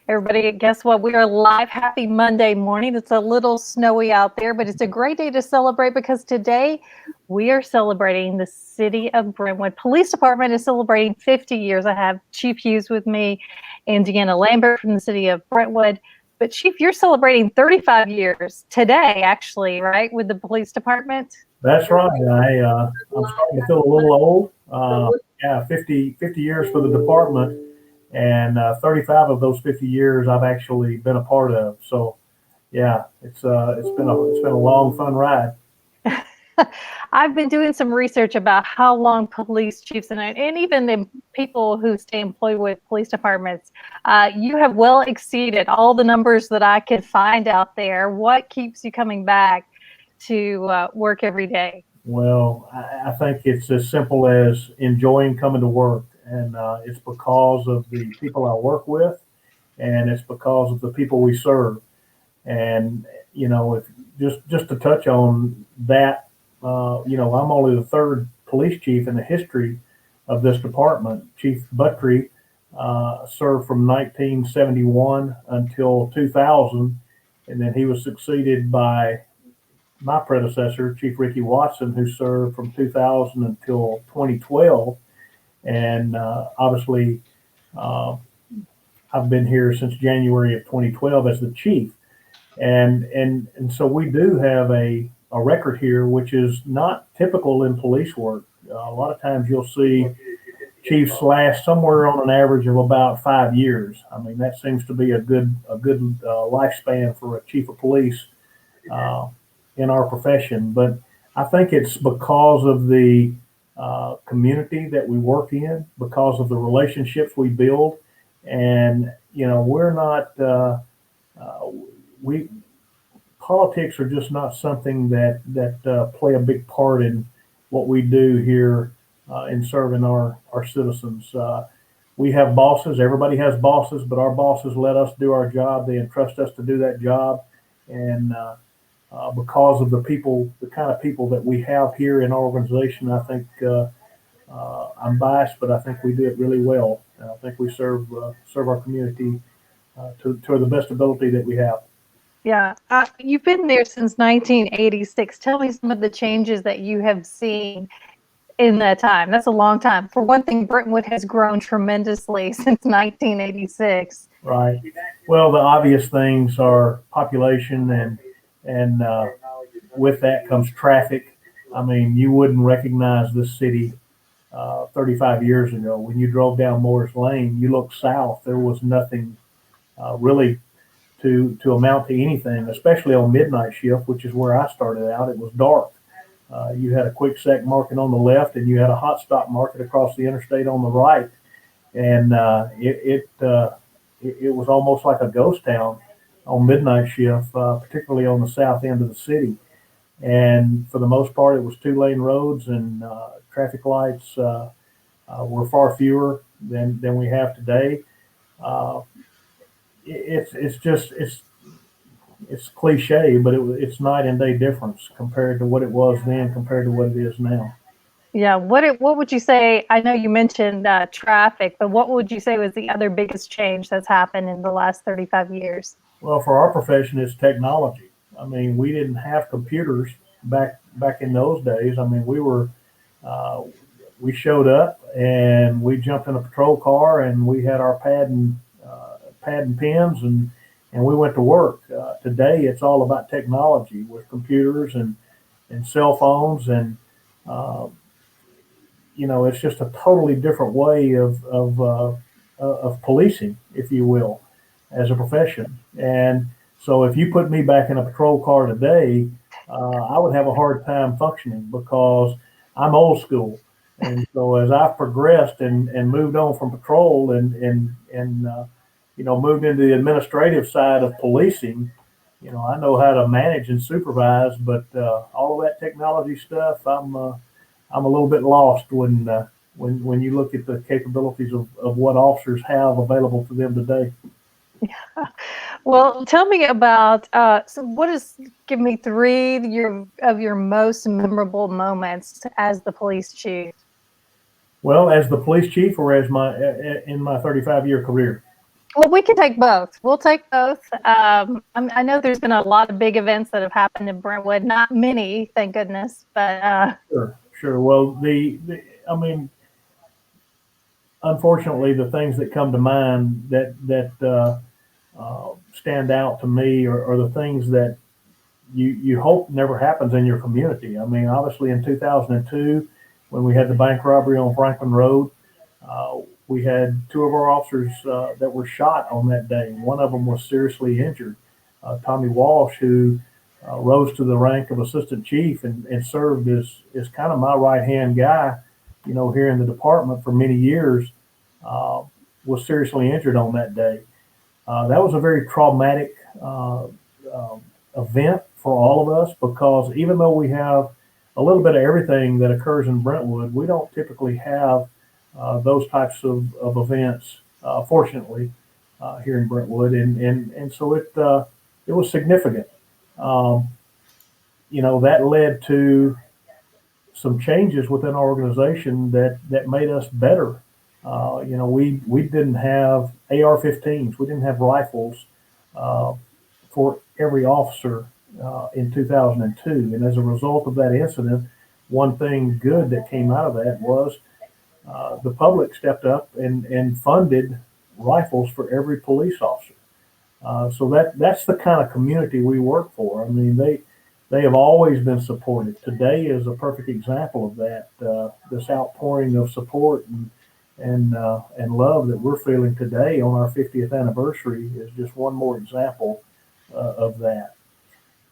Everybody, guess what? We are live. Happy Monday morning. It's a little snowy out there, but it's a great day to celebrate because today we are celebrating the city of Brentwood. Police Department is celebrating 50 years. I have Chief Hughes with me and Deanna Lambert from the city of Brentwood. But Chief, you're celebrating 35 years today, actually, right, with the police department? That's right. I'm starting to feel a little old. Yeah, 50 years for the department, and 35 of those 50 years I've actually been a part of. So, yeah, it's been a long, fun ride. I've been doing some research about how long police chiefs and even the people who stay employed with police departments, you have well exceeded all the numbers that I could find out there. What keeps you coming back to work every day? Well, I think it's as simple as enjoying coming to work, and it's because of the people I work with, and it's because of the people we serve. And if just to touch on that, I'm only the third police chief in the history of this department. Chief Buttry served from 1971 until 2000, and then he was succeeded by my predecessor, Chief Ricky Watson, who served from 2000 until 2012. And obviously, uh, I've been here since January of 2012 as the chief. And so we do have a record here, which is not typical in police work. A lot of times you'll see chiefs last somewhere on an average of about 5 years. I mean, that seems to be a good lifespan for a chief of police uh, in our profession. But I think it's because of the community that we work in, because of the relationships we build, and we're not. Uh, we Politics are just not something that play a big part in what we do here in serving our citizens. We have bosses. Everybody has bosses, but our bosses let us do our job. They entrust us to do that job, and because of the kind of people that we have here in our organization, I think I'm biased, but I think we do it really well. And I think we serve our community to the best ability that we have. Yeah, you've been there since 1986. Tell me some of the changes that you have seen in that time. That's a long time. For one thing, Brentwood has grown tremendously since 1986. Right. Well, the obvious things are population, and with that comes traffic. I mean, you wouldn't recognize this city 35 years ago. When you drove down Moore's Lane, you looked south. There was nothing really to amount to anything, especially on midnight shift, which is where I started out. It was dark. You had a quick sec market on the left, and you had a hot stop market across the interstate on the right, and it was almost like a ghost town on midnight shift, particularly on the south end of the city. And for the most part, it was two-lane roads, and traffic lights were far fewer than we have today. Uh, it's cliche, but it's night and day difference compared to what it was then compared to what it is now. Yeah, what would you say? I know you mentioned traffic, but what would you say was the other biggest change that's happened in the last 35 years? Well, for our profession, it's technology. I mean, we didn't have computers back in those days. I mean, uh, we showed up and we jumped in a patrol car and we had our pad and pens, and we went to work. Today, it's all about technology with computers and cell phones, and uh, it's just a totally different way of policing, if you will, as a profession. And so, if you put me back in a patrol car today, I would have a hard time functioning because I'm old school. And so, as I've progressed and moved on from patrol and moved into the administrative side of policing, I know how to manage and supervise, but all of that technology stuff, I'm a little bit lost when you look at the capabilities of what officers have available to them today. Well, tell me about give me three of your most memorable moments as the police chief. Well, as the police chief or as my in my 35-year career. Well, we can take both. We'll take both. I know there's been a lot of big events that have happened in Brentwood. Not many, thank goodness. But Sure. Well, I mean, unfortunately, the things that come to mind that stand out to me are the things that you hope never happens in your community. I mean, obviously, in 2002, when we had the bank robbery on Franklin Road, we had two of our officers that were shot on that day. One of them was seriously injured. Tommy Walsh, who rose to the rank of assistant chief and served as kind of my right hand guy, here in the department for many years, was seriously injured on that day. That was a very traumatic event for all of us, because even though we have a little bit of everything that occurs in Brentwood, we don't typically have those types of events, fortunately, here in Brentwood, and so it was significant. That led to some changes within our organization that made us better. We didn't have AR-15s, we didn't have rifles for every officer in 2002, and as a result of that incident, one thing good that came out of that was the public stepped up and funded rifles for every police officer. So that's the kind of community we work for. I mean, they have always been supportive. Today is a perfect example of that. This outpouring of support and love that we're feeling today on our 50th anniversary is just one more example of that.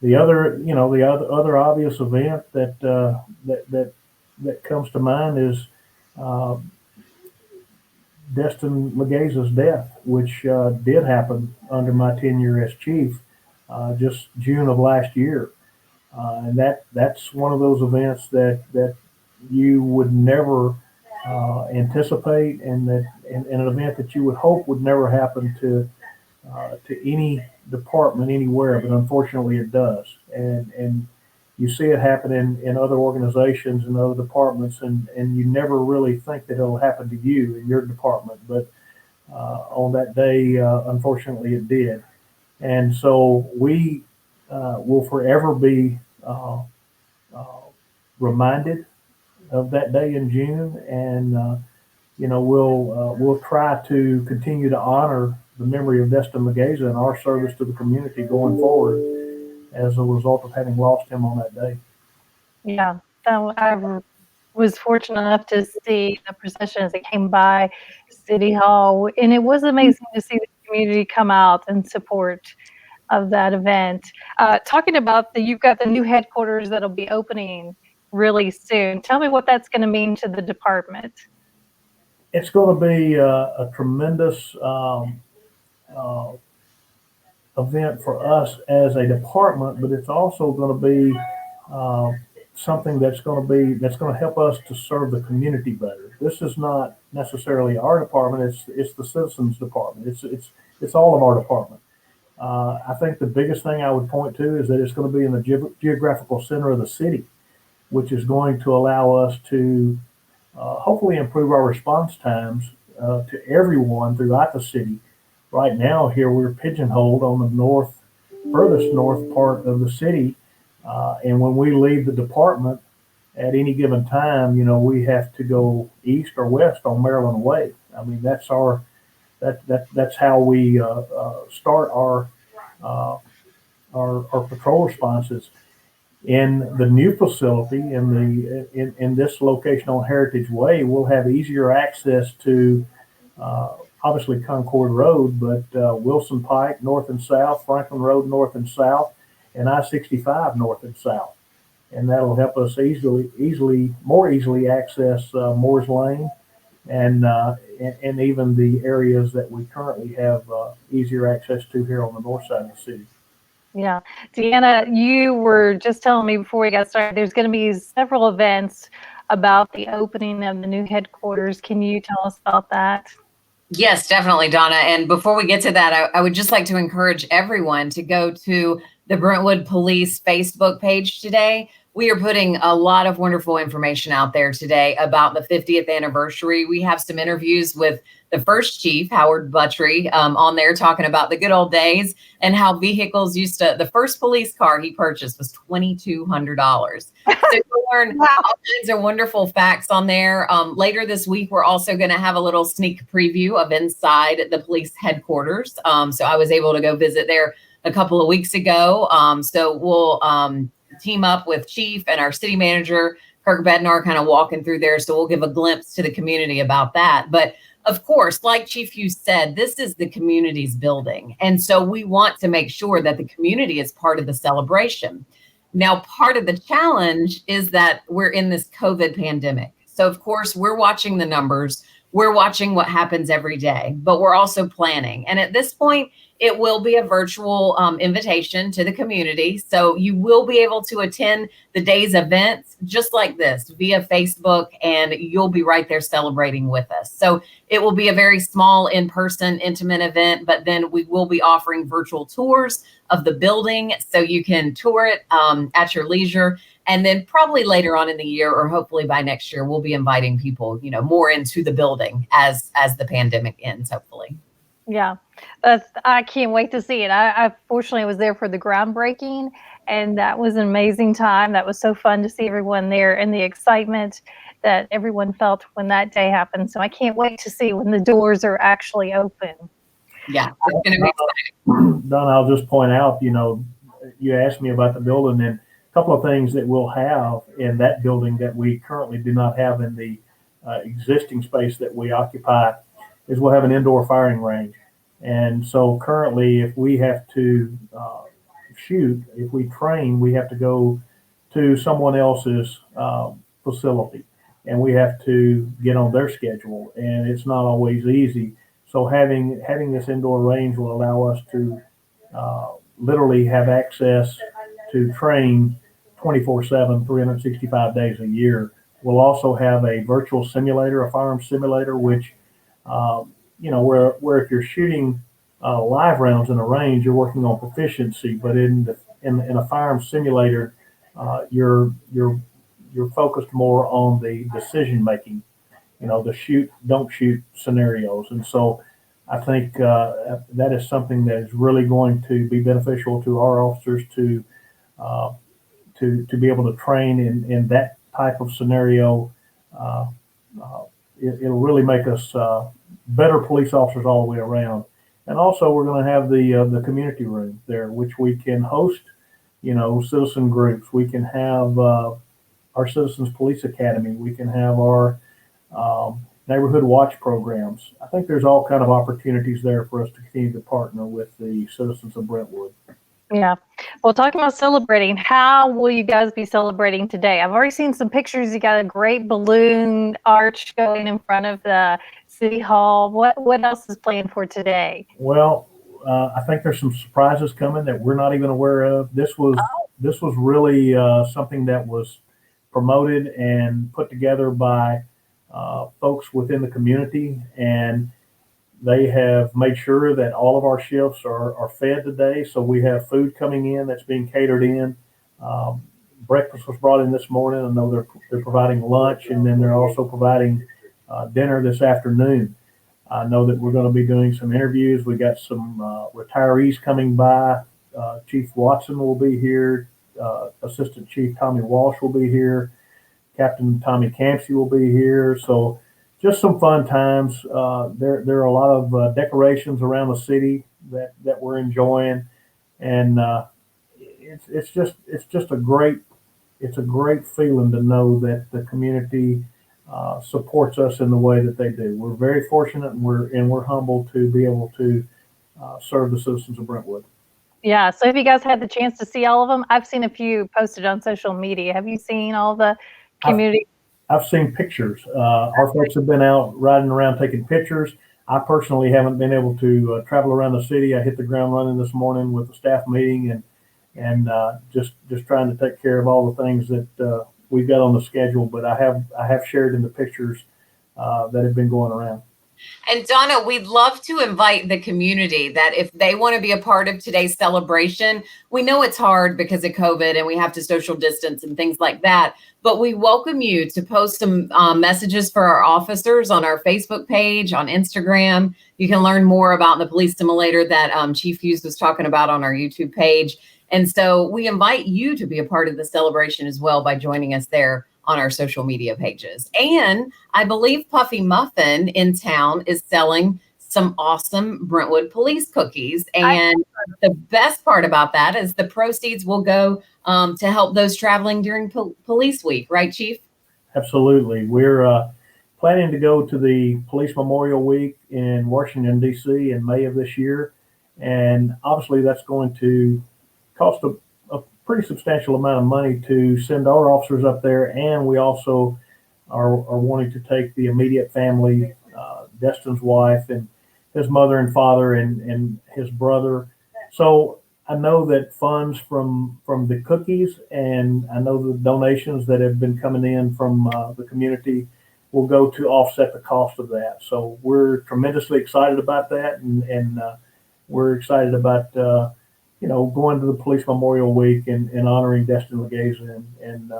The other obvious event that comes to mind is Destin Legaza's death, which did happen under my tenure as chief, just June of last year. And that's one of those events that you would never anticipate, and an event that you would hope would never happen to any department anywhere, but unfortunately it does. And you see it happen in other organizations and other departments, and you never really think that it'll happen to you in your department. But on that day, unfortunately, it did. And so we will forever be reminded of that day in June, and we'll try to continue to honor the memory of Destin Legaza and our service to the community going forward as a result of having lost him on that day. Yeah, so I was fortunate enough to see the procession as it came by City Hall, and it was amazing to see the community come out and support of that event. Talking about you've got the new headquarters that'll be opening really soon. Tell me what that's going to mean to the department. It's going to be a tremendous event for us as a department, but it's also going to be something that's going to help us to serve the community better. This is not necessarily our department; it's the citizens department. It's all of our department. I think the biggest thing I would point to is that it's going to be in the geographical center of the city, which is going to allow us to hopefully improve our response times to everyone throughout the city. Right now, here we're pigeonholed on the furthest north part of the city, and when we leave the department at any given time, we have to go east or west on Maryland Way. I mean, that's how we start our patrol responses. In the new facility, in this location on Heritage Way, we'll have easier access to obviously Concord Road, but Wilson Pike north and south, Franklin Road north and south, and I-65 north and south, and that'll help us more easily access Moore's Lane and even the areas that we currently have easier access to here on the north side of the city. Yeah. Deanna, you were just telling me before we got started, there's going to be several events about the opening of the new headquarters. Can you tell us about that? Yes, definitely, Donna. And before we get to that, I would just like to encourage everyone to go to the Brentwood Police Facebook page today. We are putting a lot of wonderful information out there today about the 50th anniversary. We have some interviews with the first chief, Howard Buttry, on there talking about the good old days and how vehicles the first police car he purchased was $2,200. So you'll learn all kinds of wonderful facts on there. Later this week, we're also going to have a little sneak preview of inside the police headquarters. So I was able to go visit there a couple of weeks ago. So we'll team up with Chief and our city manager, Kirk Bednar, kind of walking through there. So we'll give a glimpse to the community about that. But of course, like Chief Hughes said, this is the community's building. And so we want to make sure that the community is part of the celebration. Now, part of the challenge is that we're in this COVID pandemic. So, of course, we're watching the numbers. We're watching what happens every day, but we're also planning. And at this point, it will be a virtual invitation to the community. So you will be able to attend the day's events just like this via Facebook, and you'll be right there celebrating with us. So it will be a very small, in-person, intimate event, but then we will be offering virtual tours of the building so you can tour it at your leisure. And then probably later on in the year, or hopefully by next year, we'll be inviting people, more into the building as the pandemic ends, hopefully. Yeah, I can't wait to see it. I fortunately was there for the groundbreaking, and that was an amazing time. That was so fun to see everyone there and the excitement that everyone felt when that day happened. So I can't wait to see when the doors are actually open. Yeah, it's going to be exciting. Donna, I'll just point out, you asked me about the building, and a couple of things that we'll have in that building that we currently do not have in the existing space that we occupy is we'll have an indoor firing range. And so currently, if we have to shoot, if we train, we have to go to someone else's facility, and we have to get on their schedule, and it's not always easy. So having this indoor range will allow us to literally have access to train 24/7, 365 days a year. We'll also have a virtual simulator, a firearm simulator, which where if you're shooting live rounds in a range, you're working on proficiency, but in a firearm simulator, you're focused more on the decision making, the shoot, don't shoot scenarios. And so I think that is something that is really going to be beneficial to our officers to be able to train in that type of scenario. It'll really make us better police officers all the way around. And also, we're going to have the community room there, which we can host, citizen groups. We can have our Citizens Police Academy. We can have our neighborhood watch programs. I think there's all kind of opportunities there for us to continue to partner with the citizens of Brentwood. Yeah. Well, talking about celebrating, how will you guys be celebrating today? I've already seen some pictures. You got a great balloon arch going in front of the city hall. What else is planned for today? Well, I think there's some surprises coming that we're not even aware of. This was really something that was promoted and put together by folks within the community, and they have made sure that all of our shifts are fed today. So we have food coming in that's being catered in. Breakfast was brought in this morning. I know they're providing lunch, and then they're also providing dinner this afternoon. I know that we're going to be doing some interviews. We got some retirees coming by. Chief Watson will be here. Assistant Chief Tommy Walsh will be here. Captain Tommy Campsey will be here. So just some fun times. There are a lot of decorations around the city that we're enjoying, and it's just a great feeling to know that the community supports us in the way that they do. We're very fortunate, and we're humbled to be able to serve the citizens of Brentwood. Yeah. So have you guys had the chance to see all of them? I've seen a few posted on social media. Have you seen all the community? I've seen pictures. Our folks have been out riding around taking pictures. I personally haven't been able to travel around the city. I hit the ground running this morning with the staff meeting and just trying to take care of all the things that we've got on the schedule. But I have shared in the pictures that have been going around. And Donna, we'd love to invite the community that if they want to be a part of today's celebration, we know it's hard because of COVID and we have to social distance and things like that. But we welcome you to post some messages for our officers on our Facebook page, on Instagram. You can learn more about the police simulator that Chief Hughes was talking about on our YouTube page. And so we invite you to be a part of the celebration as well by joining us there on our social media pages. And I believe Puffy Muffin in town is selling some awesome Brentwood police cookies. And the best part about that is the proceeds will go to help those traveling during police week. Right, Chief? Absolutely. We're planning to go to the Police Memorial Week in Washington, D.C. in May of this year. And obviously that's going to cost a pretty substantial amount of money to send our officers up there. And we also are wanting to take the immediate family, Destin's wife and his mother and father and his brother. So I know that funds from the cookies and I know the donations that have been coming in from the community will go to offset the cost of that. So we're tremendously excited about that. And we're excited about, going to the Police Memorial Week and honoring Destin Legazin. And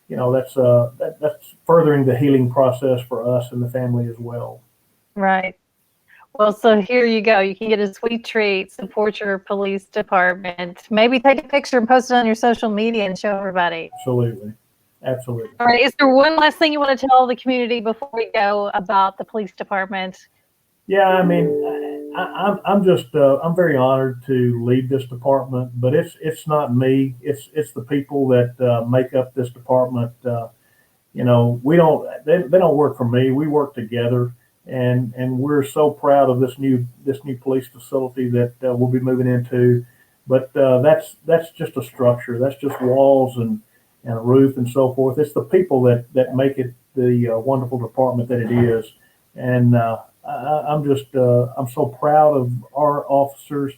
that's furthering the healing process for us and the family as well. Right. Well, so here you go. You can get a sweet treat, support your police department, maybe take a picture and post it on your social media and show everybody. Absolutely. Absolutely. All right. Is there one last thing you want to tell the community before we go about the police department? Yeah, I mean, I'm very honored to lead this department, but it's not me. It's the people that make up this department. They don't work for me. We work together, and we're so proud of this new police facility that we'll be moving into. But that's just a structure. That's just walls and a roof and so forth. It's the people that make it the wonderful department that it is, and I'm so proud of our officers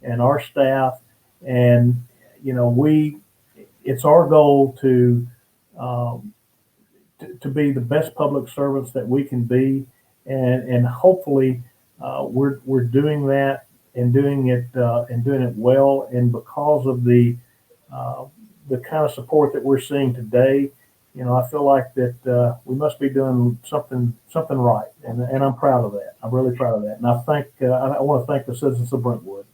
and our staff, and it's our goal to be the best public servants that we can be, and hopefully we're doing that and doing it well, and because of the kind of support that we're seeing today. I feel like that we must be doing something right, and I'm proud of that. I'm really proud of that, and I want to thank the citizens of Brentwood.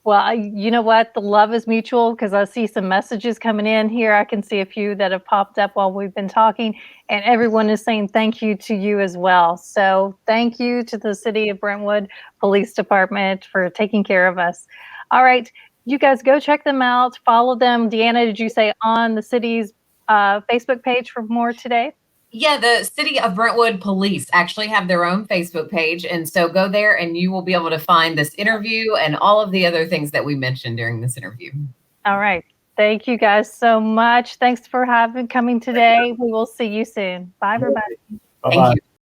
Well, you know what? The love is mutual because I see some messages coming in here. I can see a few that have popped up while we've been talking, and everyone is saying thank you to you as well. So thank you to the City of Brentwood Police Department for taking care of us. All right, you guys go check them out. Follow them. Deanna, did you say on the city's Facebook page for more today? Yeah, the City of Brentwood Police actually have their own Facebook page. And so go there and you will be able to find this interview and all of the other things that we mentioned during this interview. All right. Thank you guys so much. Thanks for coming today. We will see you soon. Bye, everybody. Bye-bye. Thank you.